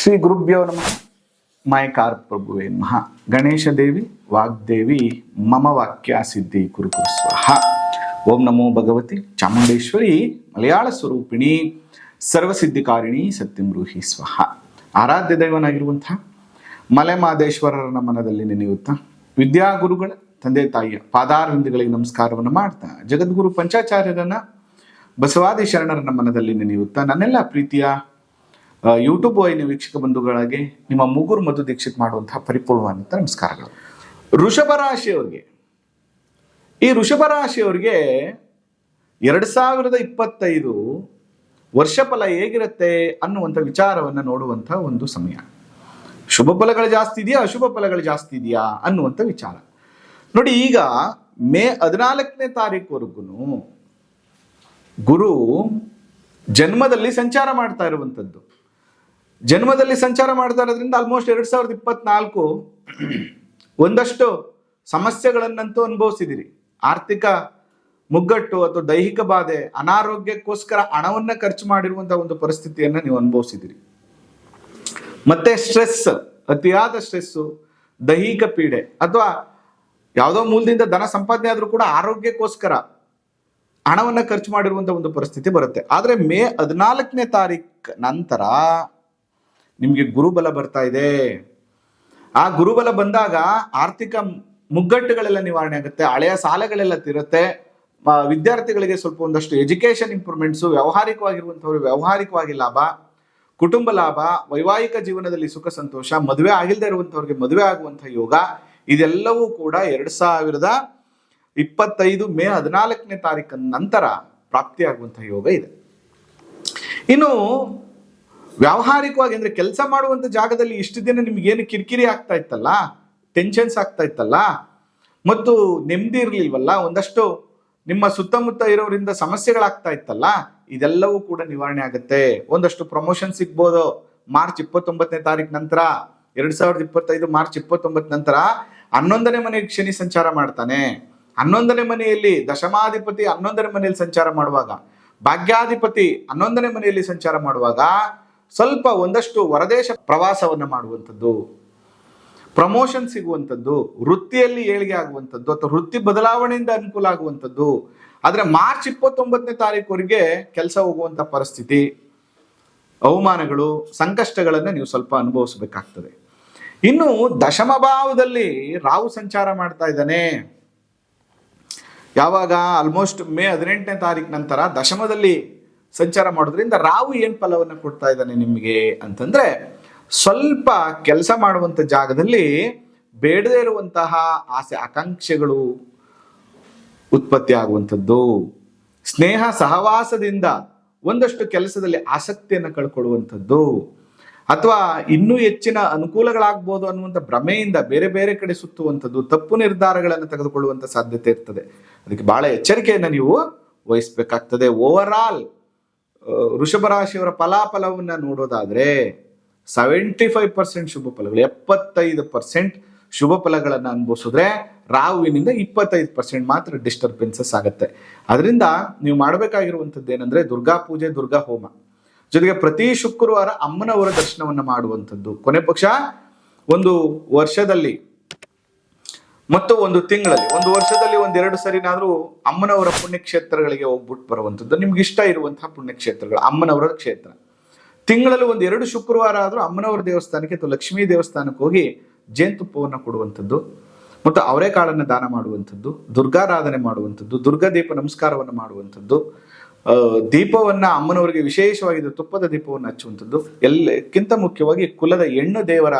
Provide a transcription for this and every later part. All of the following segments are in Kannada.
ಶ್ರೀ ಗುರುಭ್ಯೋ ನಮಃ. ಮಾಯಕಾರ ಪ್ರಭುವೇ ನಮಃ. ಗಣೇಶ ದೇವಿ ವಾಗ್ದೇವಿ ಮಮ ವಾಕ್ಯ ಸಿದ್ಧಿ ಕುರು ಕುರು ಸ್ವಾಹ. ಓಂ ನಮೋ ಭಗವತಿ ಚಾಮುಂಡೇಶ್ವರಿ ಮಲಯಾಳ ಸ್ವರೂಪಿಣಿ ಸರ್ವಸಿದ್ಧಿಕಾರಿಣಿ ಸತ್ಯಂ ಬ್ರೂಹಿ ಸ್ವಾಹ. ಆರಾಧ್ಯ ದೈವನಾಗಿರುವಂತಹ ಮಲೆ ಮಾದೇಶ್ವರರ ಮನದಲ್ಲಿ ನೆನೆಯುತ್ತಾ ವಿದ್ಯಾಗುರುಗಳ ತಂದೆ ತಾಯಿಯ ಪಾದಾರವಿಂದಗಳಿಗೆ ನಮಸ್ಕಾರವನ್ನು ಮಾಡ್ತಾ ಜಗದ್ಗುರು ಪಂಚಾಚಾರ್ಯರನ್ನ ಬಸವಾದಿ ಶರಣರನ್ನ ಮನದಲ್ಲಿ ನೆನೆಯುತ್ತಾ ನನ್ನೆಲ್ಲ ಪ್ರೀತಿಯ ಯೂಟ್ಯೂಬ್ ವಾಹಿನಿ ವೀಕ್ಷಕ ಬಂಧುಗಳಿಗೆ ನಿಮ್ಮ ಮೂಗೂರು ಮಧು ದೀಕ್ಷಿತ್ ಮಾಡುವಂತಹ ಪರಿಪೂರ್ಣವಾದಂಥ ನಮಸ್ಕಾರಗಳು. ವೃಷಭ ರಾಶಿಯವರಿಗೆ ಈ ವೃಷಭ ರಾಶಿಯವರಿಗೆ 2025 ವರ್ಷ ಫಲ ಹೇಗಿರುತ್ತೆ ಅನ್ನುವಂಥ ವಿಚಾರವನ್ನು ನೋಡುವಂಥ ಒಂದು ಸಮಯ. ಶುಭ ಫಲಗಳು ಜಾಸ್ತಿ ಇದೆಯಾ ಅಶುಭ ಫಲಗಳು ಜಾಸ್ತಿ ಇದೆಯಾ ಅನ್ನುವಂಥ ವಿಚಾರ ನೋಡಿ. ಈಗ ಮೇ 14ನೇ ತಾರೀಕುವರೆಗೂ ಗುರು ಜನ್ಮದಲ್ಲಿ ಸಂಚಾರ ಮಾಡ್ತಾ ಇರುವಂಥದ್ದು. ಜನ್ಮದಲ್ಲಿ ಸಂಚಾರ ಮಾಡ್ತಾ ಇರೋದ್ರಿಂದ ಆಲ್ಮೋಸ್ಟ್ 2024 ಒಂದಷ್ಟು ಸಮಸ್ಯೆಗಳನ್ನಂತೂ ಅನುಭವಿಸಿದಿರಿ. ಆರ್ಥಿಕ ಮುಗ್ಗಟ್ಟು ಅಥವಾ ದೈಹಿಕ ಬಾಧೆ, ಅನಾರೋಗ್ಯಕ್ಕೋಸ್ಕರ ಹಣವನ್ನ ಖರ್ಚು ಮಾಡಿರುವಂತಹ ಒಂದು ಪರಿಸ್ಥಿತಿಯನ್ನ ನೀವು ಅನುಭವಿಸಿದಿರಿ. ಮತ್ತೆ ಸ್ಟ್ರೆಸ್, ಅತಿಯಾದ ಸ್ಟ್ರೆಸ್ಸು, ದೈಹಿಕ ಪೀಡೆ ಅಥವಾ ಯಾವುದೋ ಮೂಲದಿಂದ ಧನ ಸಂಪಾದನೆ ಆದ್ರೂ ಕೂಡ ಆರೋಗ್ಯಕ್ಕೋಸ್ಕರ ಹಣವನ್ನ ಖರ್ಚು ಮಾಡಿರುವಂತಹ ಒಂದು ಪರಿಸ್ಥಿತಿ ಬರುತ್ತೆ. ಆದ್ರೆ ಮೇ 14ನೇ ತಾರೀಕು ನಂತರ ನಿಮ್ಗೆ ಗುರುಬಲ ಬರ್ತಾ ಇದೆ. ಆ ಗುರುಬಲ ಬಂದಾಗ ಆರ್ಥಿಕ ಮುಗ್ಗಟ್ಟುಗಳೆಲ್ಲ ನಿವಾರಣೆ ಆಗುತ್ತೆ, ಹಳೆಯ ಸಾಲಗಳೆಲ್ಲ ತೀರುತ್ತೆ. ವಿದ್ಯಾರ್ಥಿಗಳಿಗೆ ಸ್ವಲ್ಪ ಒಂದಷ್ಟು ಎಜುಕೇಶನ್ ಇಂಪ್ರೂವ್ಮೆಂಟ್ಸು, ವ್ಯಾವಹಾರಿಕವಾಗಿರುವಂಥವ್ರು ವ್ಯಾವಹಾರಿಕವಾಗಿ ಲಾಭ, ಕುಟುಂಬ ಲಾಭ, ವೈವಾಹಿಕ ಜೀವನದಲ್ಲಿ ಸುಖ ಸಂತೋಷ, ಮದುವೆ ಆಗಿಲ್ಲದೆ ಇರುವಂಥವ್ರಿಗೆ ಮದುವೆ ಆಗುವಂಥ ಯೋಗ, ಇದೆಲ್ಲವೂ ಕೂಡ 2025 ಮೇ 14ನೇ ತಾರೀಕಿನ ನಂತರ ಪ್ರಾಪ್ತಿಯಾಗುವಂಥ ಯೋಗ ಇದೆ. ಇನ್ನು ವ್ಯಾವಹಾರಿಕವಾಗಿ ಅಂದ್ರೆ ಕೆಲಸ ಮಾಡುವಂತ ಜಾಗದಲ್ಲಿ ಇಷ್ಟು ದಿನ ನಿಮ್ಗೇನು ಕಿರಿಕಿರಿ ಆಗ್ತಾ ಇತ್ತಲ್ಲ, ಟೆನ್ಷನ್ಸ್ ಆಗ್ತಾ ಇತ್ತಲ್ಲ, ಮತ್ತು ನೆಮ್ಮದಿ ಇರ್ಲಿಲ್ವಲ್ಲ, ಒಂದಷ್ಟು ನಿಮ್ಮ ಸುತ್ತಮುತ್ತ ಇರೋರಿಂದ ಸಮಸ್ಯೆಗಳಾಗ್ತಾ ಇತ್ತಲ್ಲ, ಇದೆಲ್ಲವೂ ಕೂಡ ನಿವಾರಣೆ ಆಗುತ್ತೆ. ಒಂದಷ್ಟು ಪ್ರಮೋಷನ್ ಸಿಗ್ಬೋದು ಮಾರ್ಚ್ 29ನೇ ತಾರೀಕು ನಂತರ. 2025 ಮಾರ್ಚ್ 29 ನಂತರ 11ನೇ ಮನೆಗೆ ಶನಿ ಸಂಚಾರ ಮಾಡ್ತಾನೆ. 11ನೇ ಮನೆಯಲ್ಲಿ ದಶಮಾಧಿಪತಿ 11ನೇ ಮನೆಯಲ್ಲಿ ಸಂಚಾರ ಮಾಡುವಾಗ, ಭಾಗ್ಯಾಧಿಪತಿ 11ನೇ ಮನೆಯಲ್ಲಿ ಸಂಚಾರ ಮಾಡುವಾಗ ಸ್ವಲ್ಪ ಒಂದಷ್ಟು ಹೊರದೇಶ ಪ್ರವಾಸವನ್ನು ಮಾಡುವಂಥದ್ದು, ಪ್ರಮೋಷನ್ ಸಿಗುವಂಥದ್ದು, ವೃತ್ತಿಯಲ್ಲಿ ಏಳಿಗೆ ಆಗುವಂಥದ್ದು ಅಥವಾ ವೃತ್ತಿ ಬದಲಾವಣೆಯಿಂದ ಅನುಕೂಲ ಆಗುವಂಥದ್ದು. ಆದ್ರೆ ಮಾರ್ಚ್ 29ನೇ ತಾರೀಕುವರೆಗೆ ಕೆಲಸ ಹೋಗುವಂಥ ಪರಿಸ್ಥಿತಿ, ಅವಮಾನಗಳು, ಸಂಕಷ್ಟಗಳನ್ನ ನೀವು ಸ್ವಲ್ಪ ಅನುಭವಿಸಬೇಕಾಗ್ತದೆ. ಇನ್ನು ದಶಮ ಭಾವದಲ್ಲಿ ರಾಹು ಸಂಚಾರ ಮಾಡ್ತಾ ಇದ್ದಾನೆ. ಯಾವಾಗ ಆಲ್ಮೋಸ್ಟ್ ಮೇ 18ನೇ ತಾರೀಕು ನಂತರ ದಶಮದಲ್ಲಿ ಸಂಚಾರ ಮಾಡೋದ್ರಿಂದ ರಾಹು ಏನ್ ಫಲವನ್ನು ಕೊಡ್ತಾ ಇದ್ದಾನೆ ನಿಮಗೆ ಅಂತಂದ್ರೆ, ಸ್ವಲ್ಪ ಕೆಲಸ ಮಾಡುವಂತ ಜಾಗದಲ್ಲಿ ಬೇಡದೇ ಇರುವಂತಹ ಆಸೆ ಆಕಾಂಕ್ಷೆಗಳು ಉತ್ಪತ್ತಿ ಆಗುವಂಥದ್ದು, ಸ್ನೇಹ ಸಹವಾಸದಿಂದ ಒಂದಷ್ಟು ಕೆಲಸದಲ್ಲಿ ಆಸಕ್ತಿಯನ್ನು ಕಳ್ಕೊಳ್ಳುವಂಥದ್ದು, ಅಥವಾ ಇನ್ನೂ ಹೆಚ್ಚಿನ ಅನುಕೂಲಗಳಾಗ್ಬೋದು ಅನ್ನುವಂಥ ಭ್ರಮೆಯಿಂದ ಬೇರೆ ಬೇರೆ ಕಡೆ ಸುತ್ತುವಂಥದ್ದು, ತಪ್ಪು ನಿರ್ಧಾರಗಳನ್ನು ತೆಗೆದುಕೊಳ್ಳುವಂಥ ಸಾಧ್ಯತೆ ಇರ್ತದೆ. ಅದಕ್ಕೆ ಬಹಳ ಎಚ್ಚರಿಕೆಯನ್ನು ನೀವು ವಹಿಸ್ಬೇಕಾಗ್ತದೆ. ಓವರ್ ಆಲ್ ವೃಷಭ ರಾಶಿಯವರ ಫಲಾಫಲವನ್ನ ನೋಡೋದಾದ್ರೆ 75% ಶುಭ ಫಲಗಳು, 75% ಶುಭ ಫಲಗಳನ್ನು ಅನುಭವಿಸಿದ್ರೆ ರಾಹುವಿನಿಂದ 25% ಮಾತ್ರ ಡಿಸ್ಟರ್ಬೆನ್ಸಸ್ ಆಗುತ್ತೆ. ಅದರಿಂದ ನೀವು ಮಾಡಬೇಕಾಗಿರುವಂಥದ್ದು ಏನಂದ್ರೆ ದುರ್ಗಾ ಪೂಜೆ, ದುರ್ಗಾ ಹೋಮ, ಜೊತೆಗೆ ಪ್ರತಿ ಶುಕ್ರವಾರ ಅಮ್ಮನವರ ದರ್ಶನವನ್ನ ಮಾಡುವಂಥದ್ದು. ಕೊನೆ ಪಕ್ಷ ಒಂದು ವರ್ಷದಲ್ಲಿ ಮತ್ತು ಒಂದು ತಿಂಗಳಲ್ಲಿ, ಒಂದು ವರ್ಷದಲ್ಲಿ 1-2 ಸರಿನಾದ್ರೂ ಅಮ್ಮನವರ ಪುಣ್ಯಕ್ಷೇತ್ರಗಳಿಗೆ ಹೋಗ್ಬಿಟ್ಟು ಬರುವಂಥದ್ದು, ನಿಮ್ಗೆ ಇಷ್ಟ ಇರುವಂತಹ ಪುಣ್ಯಕ್ಷೇತ್ರಗಳು, ಅಮ್ಮನವರ ಕ್ಷೇತ್ರ. ತಿಂಗಳಲ್ಲಿ 1-2 ಶುಕ್ರವಾರ ಆದ್ರೂ ಅಮ್ಮನವರ ದೇವಸ್ಥಾನಕ್ಕೆ ಅಥವಾ ಲಕ್ಷ್ಮೀ ದೇವಸ್ಥಾನಕ್ಕೆ ಹೋಗಿ ಜೇನುತುಪ್ಪವನ್ನು ಕೊಡುವಂಥದ್ದು ಮತ್ತು ಅವರೆಕಾಳನ್ನು ದಾನ ಮಾಡುವಂಥದ್ದು, ದುರ್ಗಾರಾಧನೆ ಮಾಡುವಂಥದ್ದು, ದುರ್ಗಾ ದೀಪ ನಮಸ್ಕಾರವನ್ನು ಮಾಡುವಂಥದ್ದು, ದೀಪವನ್ನ ಅಮ್ಮನವರಿಗೆ ವಿಶೇಷವಾಗಿ ತುಪ್ಪದ ದೀಪವನ್ನು ಹಚ್ಚುವಂಥದ್ದು, ಎಲ್ಲಕ್ಕಿಂತ ಮುಖ್ಯವಾಗಿ ಕುಲದ ಹೆಣ್ಣು ದೇವರ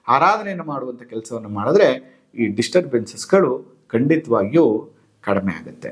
ಆರಾಧನೆಯನ್ನು ಮಾಡುವಂಥ ಕೆಲಸವನ್ನು ಮಾಡಿದ್ರೆ ಈ ಡಿಸ್ಟರ್ಬೆನ್ಸಸ್ಗಳು ಖಂಡಿತವಾಗಿಯೂ ಕಡಿಮೆ ಆಗುತ್ತೆ.